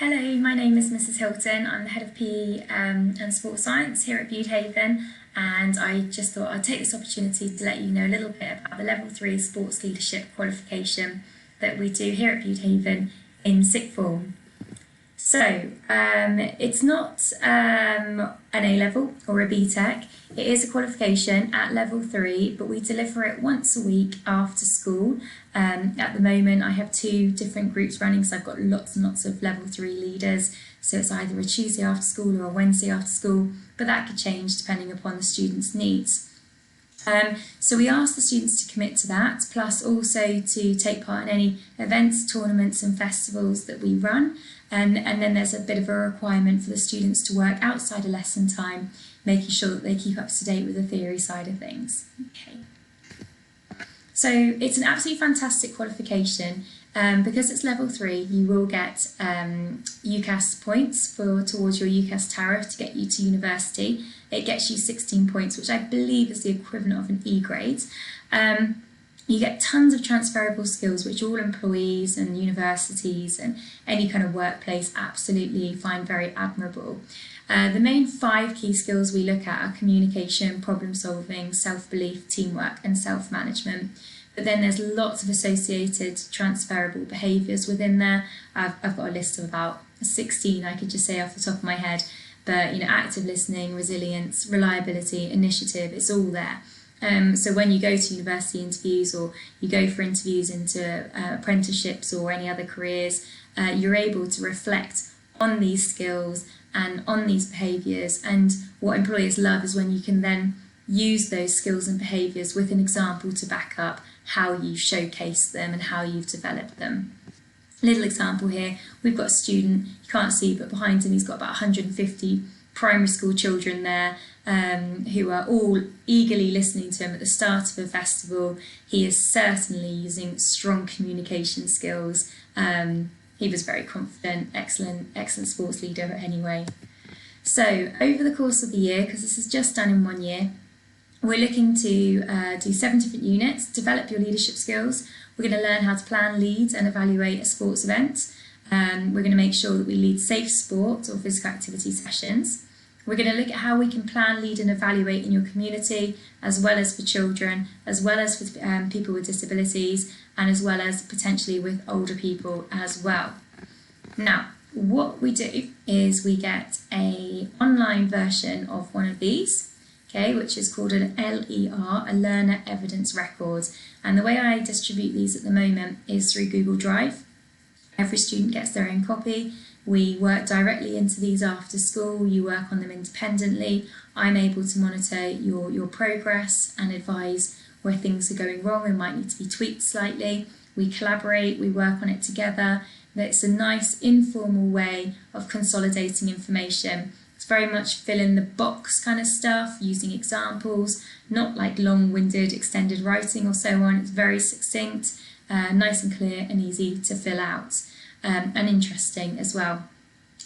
Hello, my name is Mrs. Hilton. I'm the Head of PE and Sports Science here at Haven, and I just thought I'd take this opportunity to let you know a little bit about the Level 3 Sports Leadership Qualification that we do here at Haven in sixth form. So, it's not an A-level or a B-Tech. It is a qualification at Level 3, but we deliver it once a week after school. At the moment, I have 2 different groups running, so I've got lots and lots of Level 3 leaders. So it's either a Tuesday after school or a Wednesday after school, but that could change depending upon the student's needs. So we ask the students to commit to that, plus also to take part in any events, tournaments and festivals that we run. And then there's a bit of a requirement for the students to work outside of lesson time, making sure that they keep up to date with the theory side of things. Okay. So it's an absolutely fantastic qualification. Because it's Level 3, you will get UCAS points towards your UCAS tariff to get you to university. It gets you 16 points, which I believe is the equivalent of an E grade. You get tons of transferable skills, which all employees and universities and any kind of workplace absolutely find very admirable. The main 5 key skills we look at are communication, problem solving, self-belief, teamwork and self-management. But then there's lots of associated transferable behaviours within there. I've got a list of about 16 I could just say off the top of my head, but active listening, resilience, reliability, initiative, it's all there. So when you go to university interviews or you go for interviews into apprenticeships or any other careers, you're able to reflect on these skills and on these behaviours, and what employers love is when you can then use those skills and behaviours with an example to back up how you showcase them and how you've developed them. Little example here, we've got a student, you can't see, but behind him he's got about 150 primary school children there who are all eagerly listening to him at the start of a festival. He is certainly using strong communication skills. He was very confident, excellent sports leader anyway. So over the course of the year, because this is just done in 1 year, we're looking to do 7 different units, develop your leadership skills. We're going to learn how to plan, lead and evaluate a sports event. We're going to make sure that we lead safe sport or physical activity sessions. We're going to look at how we can plan, lead and evaluate in your community, as well as for children, as well as with people with disabilities, and as well as potentially with older people as well. Now, what we do is we get an online version of one of these, okay, which is called an LER, a Learner Evidence Record. And the way I distribute these at the moment is through Google Drive. Every student gets their own copy. We work directly into these after school. You work on them independently. I'm able to monitor your progress and advise where things are going wrong and might need to be tweaked slightly. We collaborate, we work on it together. It's a nice informal way of consolidating information. It's very much fill in the box kind of stuff, using examples, not like long-winded extended writing or so on. It's very succinct, nice and clear and easy to fill out. And interesting as well.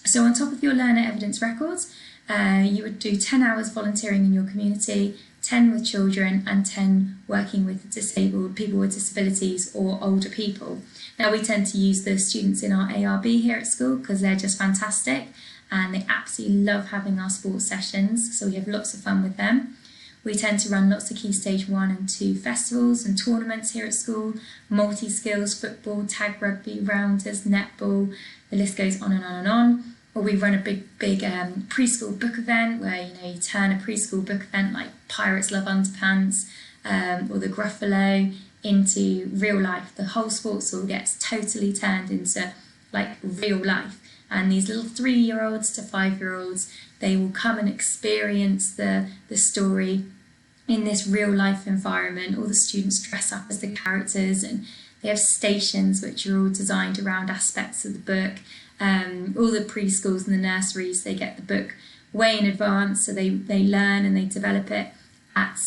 So on top of your learner evidence records, you would do 10 hours volunteering in your community, 10 with children and 10 working with disabled people with disabilities or older people. Now we tend to use the students in our ARB here at school because they're just fantastic and they absolutely love having our sports sessions, so we have lots of fun with them. We tend to run lots of Key Stage 1 and 2 festivals and tournaments here at school, multi-skills, football, tag rugby, rounders, netball, the list goes on and on and on. Or we run a big preschool book event where you turn a preschool book event like Pirates Love Underpants or the Gruffalo into real life. The whole sports hall gets totally turned into like real life. And these little 3-year-olds to 5-year-olds, they will come and experience the story in this real life environment. All the students dress up as the characters and they have stations which are all designed around aspects of the book. All the preschools and the nurseries, they get the book way in advance, so they learn and they develop it at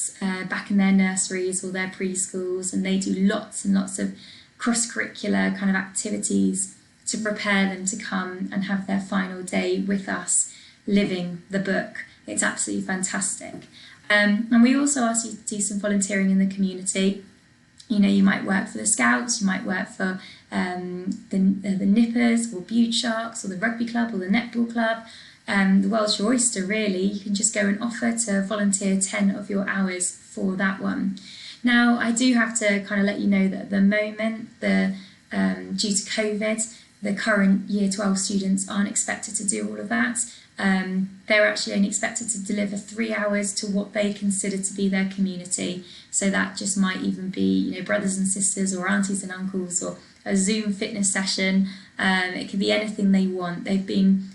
back in their nurseries or their preschools, and they do lots and lots of cross-curricular kind of activities to prepare them to come and have their final day with us living the book. It's absolutely fantastic. And we also ask you to do some volunteering in the community. You might work for the Scouts, you might work for the Nippers or Bude Sharks or the Rugby Club or the Netball Club. The world's your oyster, really. You can just go and offer to volunteer 10 of your hours for that one. Now, I do have to kind of let you know that at the moment, due to COVID, the current Year 12 students aren't expected to do all of that. They're actually only expected to deliver 3 hours to what they consider to be their community. So that just might even be, brothers and sisters or aunties and uncles or a Zoom fitness session. It could be anything they want.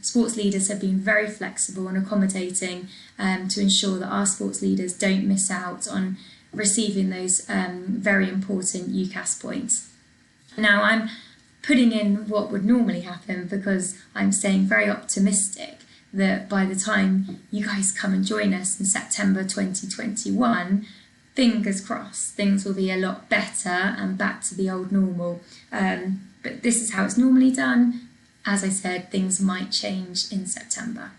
Sports leaders have been very flexible and accommodating to ensure that our sports leaders don't miss out on receiving those very important UCAS points. Now, I'm putting in what would normally happen because I'm staying very optimistic that by the time you guys come and join us in September 2021, fingers crossed, things will be a lot better and back to the old normal. But this is how it's normally done. As I said, things might change in September.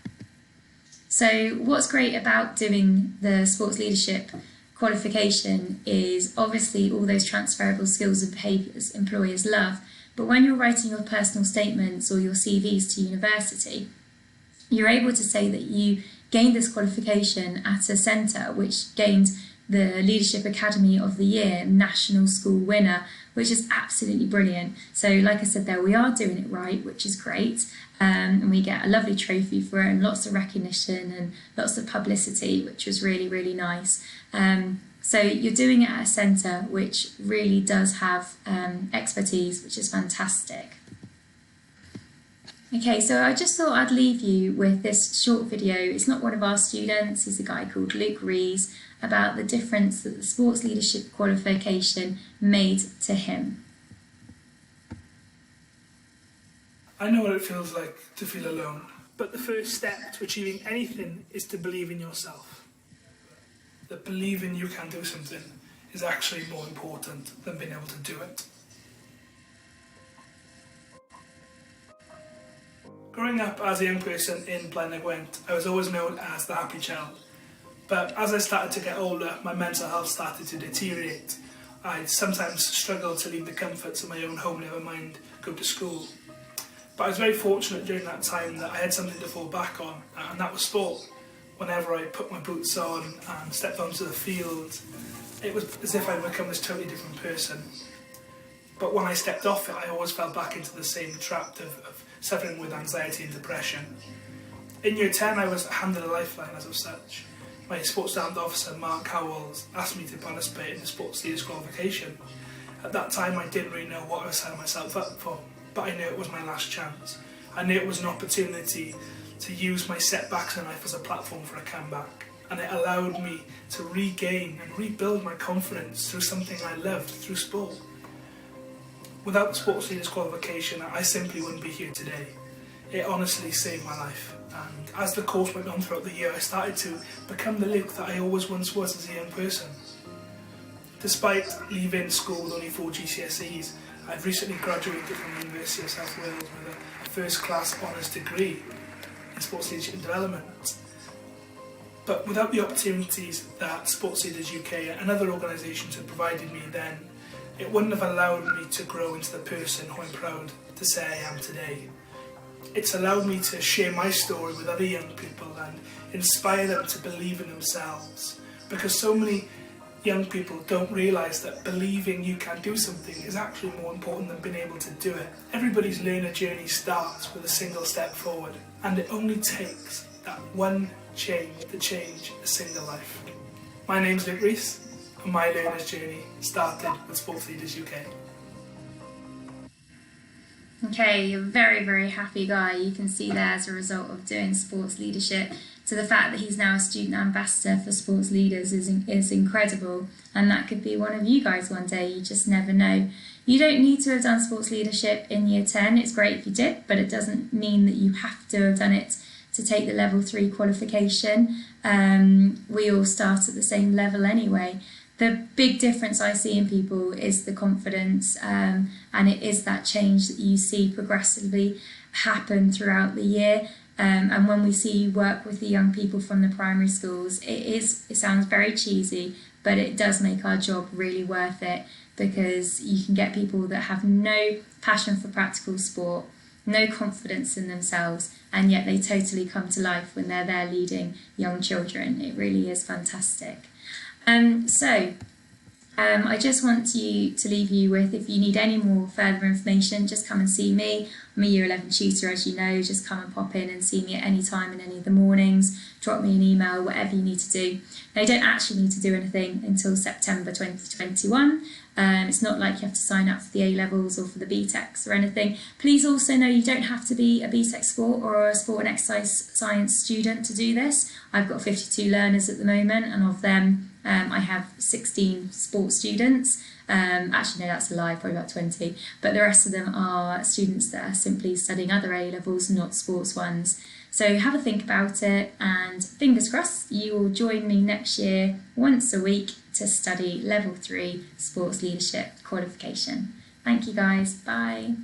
So what's great about doing the Sports Leadership Qualification is obviously all those transferable skills and behaviours employers love, but when you're writing your personal statements or your CVs to university, you're able to say that you gained this qualification at a centre which gained the Leadership Academy of the Year National School winner, which is absolutely brilliant. So like I said there, we are doing it right, which is great, and we get a lovely trophy for it and lots of recognition and lots of publicity, which was really, really nice. So you're doing it at a centre which really does have expertise, which is fantastic. Okay, so I just thought I'd leave you with this short video. It's not one of our students, he's a guy called Luke Rees, about the difference that the Sports Leadership Qualification made to him. I know what it feels like to feel alone, but the first step to achieving anything is to believe in yourself. That believing you can do something is actually more important than being able to do it. Growing up as a young person in Blaenau Gwent, I was always known as the happy child. But as I started to get older, my mental health started to deteriorate. I sometimes struggled to leave the comforts of my own home, never mind go to school. But I was very fortunate during that time that I had something to fall back on, and that was sport. Whenever I put my boots on and stepped onto the field, it was as if I'd become this totally different person. But when I stepped off it, I always fell back into the same trap of suffering with anxiety and depression. In Year 10, I was handed a lifeline as of such. My sports development officer, Mark Howells, asked me to participate in the Sports Leaders Qualification. At that time, I didn't really know what I was signing myself up for, but I knew it was my last chance. I knew it was an opportunity to use my setbacks in life as a platform for a comeback, and it allowed me to regain and rebuild my confidence through something I loved, through sport. Without the Sports Leaders Qualification, I simply wouldn't be here today. It honestly saved my life, and as the course went on throughout the year, I started to become the Luke that I always once was as a young person. Despite leaving school with only 4 GCSEs, I've recently graduated from the University of South Wales with a first-class honours degree in Sports Leadership and Development. But without the opportunities that Sports Leaders UK and other organisations had provided me then, it wouldn't have allowed me to grow into the person who I'm proud to say I am today. It's allowed me to share my story with other young people and inspire them to believe in themselves, because so many young people don't realise that believing you can do something is actually more important than being able to do it. Everybody's learner journey starts with a single step forward, and it only takes that one change to change a single life. My name's Luke Rees, and my learner's journey started with Sports Leaders UK. Okay, a very, very happy guy. You can see there as a result of doing sports leadership, to the fact that he's now a student ambassador for sports leaders is incredible, and that could be one of you guys one day. You just never know. You don't need to have done sports leadership in Year 10. It's great if you did, but it doesn't mean that you have to have done it to take the level 3 qualification. We all start at the same level anyway. The big difference I see in people is the confidence, and it is that change that you see progressively happen throughout the year. And when we see you work with the young people from the primary schools, it sounds very cheesy, but it does make our job really worth it, because you can get people that have no passion for practical sport, no confidence in themselves, and yet they totally come to life when they're there leading young children. It really is fantastic. I just want to leave you with, if you need any more further information, just come and see me. I'm a Year 11 tutor, as you know. Just come and pop in and see me at any time in any of the mornings. Drop me an email, whatever you need to do. Now, you don't actually need to do anything until September 2021. It's not like you have to sign up for the A-levels or for the BTECs or anything. Please also know you don't have to be a BTEC sport or a sport and exercise science student to do this. I've got 52 learners at the moment, and of them I have 16 sports students. Actually, no, that's a lie, probably about 20. But the rest of them are students that are simply studying other A-levels, not sports ones. So have a think about it, and fingers crossed you will join me next year once a week to study Level 3 Sports Leadership Qualification. Thank you guys, bye.